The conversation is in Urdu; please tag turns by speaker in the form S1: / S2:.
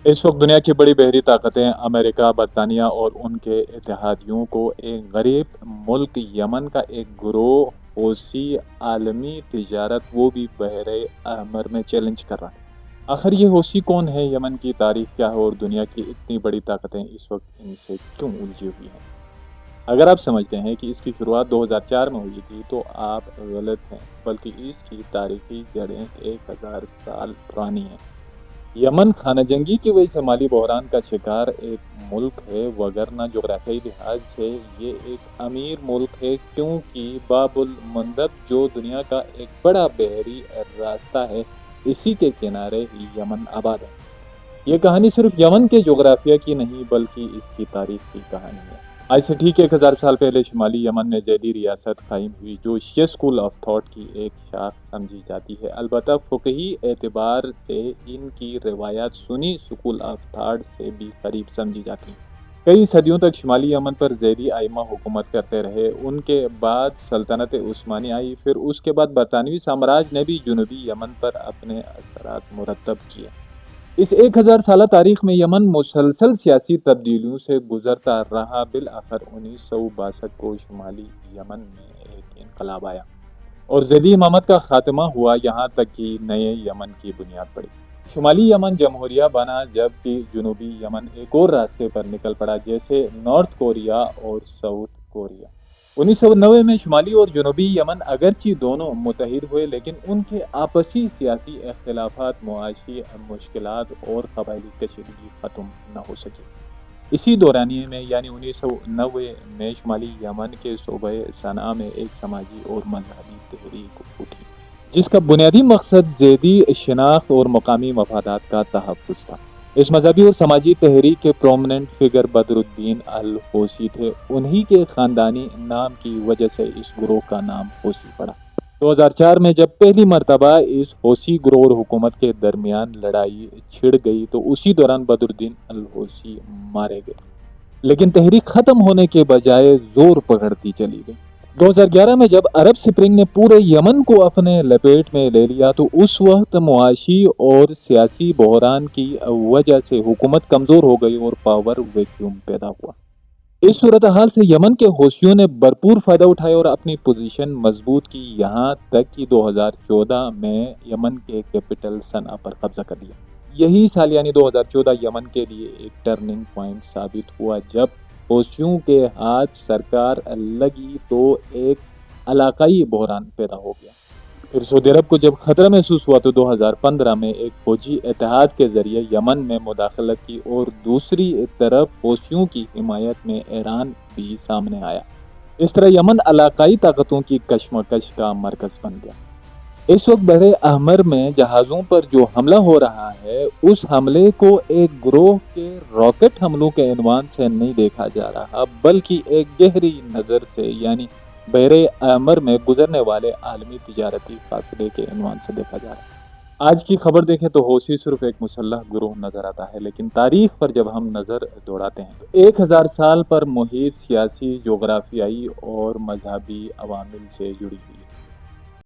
S1: اس وقت دنیا کی بڑی بحری طاقتیں امریکہ، برطانیہ اور ان کے اتحادیوں کو ایک غریب ملک یمن کا ایک گروہ حوثی عالمی تجارت وہ بھی بحر احمر میں چیلنج کر رہا ہے۔ آخر یہ حوثی کون ہے، یمن کی تاریخ کیا ہے اور دنیا کی اتنی بڑی طاقتیں اس وقت ان سے کیوں الجھی ہوئی ہیں؟ اگر آپ سمجھتے ہیں کہ اس کی شروعات 2004 میں ہوئی تھی تو آپ غلط ہیں، بلکہ اس کی تاریخی جڑیں 1000 سال پرانی ہیں۔ یمن خانہ جنگی کی وجہ سے مالی بحران کا شکار ایک ملک ہے، وگرنہ جغرافیائی لحاظ سے یہ ایک امیر ملک ہے، کیونکہ باب المندب جو دنیا کا ایک بڑا بحری راستہ ہے، اسی کے کنارے ہی یمن آباد ہے۔ یہ کہانی صرف یمن کے جغرافیہ کی نہیں بلکہ اس کی تاریخ کی کہانی ہے۔ آج سے ٹھیک 1000 سال پہلے شمالی یمن میں زیدی ریاست قائم ہوئی، جو شیعہ اسکول آف تھاٹ کی ایک شاخ سمجھی جاتی ہے۔ البتہ فقہی اعتبار سے ان کی روایات سنی اسکول آف تھاٹ سے بھی قریب سمجھی جاتی ہیں۔ کئی صدیوں تک شمالی یمن پر زیدی ائمہ حکومت کرتے رہے۔ ان کے بعد سلطنت عثمانی آئی، پھر اس کے بعد برطانوی سامراج نے بھی جنوبی یمن پر اپنے اثرات مرتب کیے۔ اس 1000 سالہ تاریخ میں یمن مسلسل سیاسی تبدیلیوں سے گزرتا رہا۔ بالآخر 1962 کو شمالی یمن میں ایک انقلاب آیا اور زیدی امامت کا خاتمہ ہوا، یہاں تک کہ نئے یمن کی بنیاد پڑی۔ شمالی یمن جمہوریہ بنا، جبکہ جنوبی یمن ایک اور راستے پر نکل پڑا، جیسے نارتھ کوریا اور ساؤتھ کوریا۔ 1990 میں شمالی اور جنوبی یمن اگرچہ دونوں متحد ہوئے، لیکن ان کے آپسی سیاسی اختلافات، معاشی مشکلات اور قبائلی کشیدگی ختم نہ ہو سکی۔ اسی دورانیے میں یعنی 1990 میں شمالی یمن کے صوبہ صنعاء میں ایک سماجی اور مذہبی تحریک اٹھی، جس کا بنیادی مقصد زیدی شناخت اور مقامی مفادات کا تحفظ تھا۔ اس مذہبی اور سماجی تحریک کے پرومیننٹ فگر بدر الدین الحوثی تھے۔ انہی کے خاندانی نام کی وجہ سے اس گروہ کا نام حوثی پڑا۔ 2004 میں جب پہلی مرتبہ اس حوثی گروہ اور حکومت کے درمیان لڑائی چھڑ گئی تو اسی دوران بدر الدین الحوثی مارے گئے، لیکن تحریک ختم ہونے کے بجائے زور پکڑتی چلی گئی۔ 2011 میں جب عرب اسپرنگ نے پورے یمن کو اپنے لپیٹ میں لے لیا تو اس وقت معاشی اور سیاسی بحران کی وجہ سے حکومت کمزور ہو گئی اور پاور ویکیوم پیدا ہوا۔ اس صورتحال سے یمن کے حوثیوں نے بھرپور فائدہ اٹھایا اور اپنی پوزیشن مضبوط کی، یہاں تک کہ 2014 میں یمن کے کیپٹل صنعاء پر قبضہ کر لیا۔ یہی سال یعنی 2014 یمن کے لیے ایک ٹرننگ پوائنٹ ثابت ہوا۔ جب حوثیوں کے ہاتھ سرکار لگی تو ایک علاقائی بحران پیدا ہو گیا۔ پھر سعودی عرب کو جب خطرہ محسوس ہوا تو 2015 میں ایک فوجی اتحاد کے ذریعے یمن میں مداخلت کی اور دوسری طرف حوثیوں کی حمایت میں ایران بھی سامنے آیا۔ اس طرح یمن علاقائی طاقتوں کی کشمکش کا مرکز بن گیا۔ اس وقت بحر احمر میں جہازوں پر جو حملہ ہو رہا ہے، اس حملے کو ایک گروہ کے راکٹ حملوں کے عنوان سے نہیں دیکھا جا رہا، بلکہ ایک گہری نظر سے یعنی بحر احمر میں گزرنے والے عالمی تجارتی قافلے کے عنوان سے دیکھا جا رہا ہے۔ آج کی خبر دیکھیں تو حوثی صرف ایک مسلح گروہ نظر آتا ہے، لیکن تاریخ پر جب ہم نظر دوڑاتے ہیں تو 1000 سال پر محیط سیاسی، جغرافیائی اور مذہبی عوامل سے جڑی ہوئی ہے۔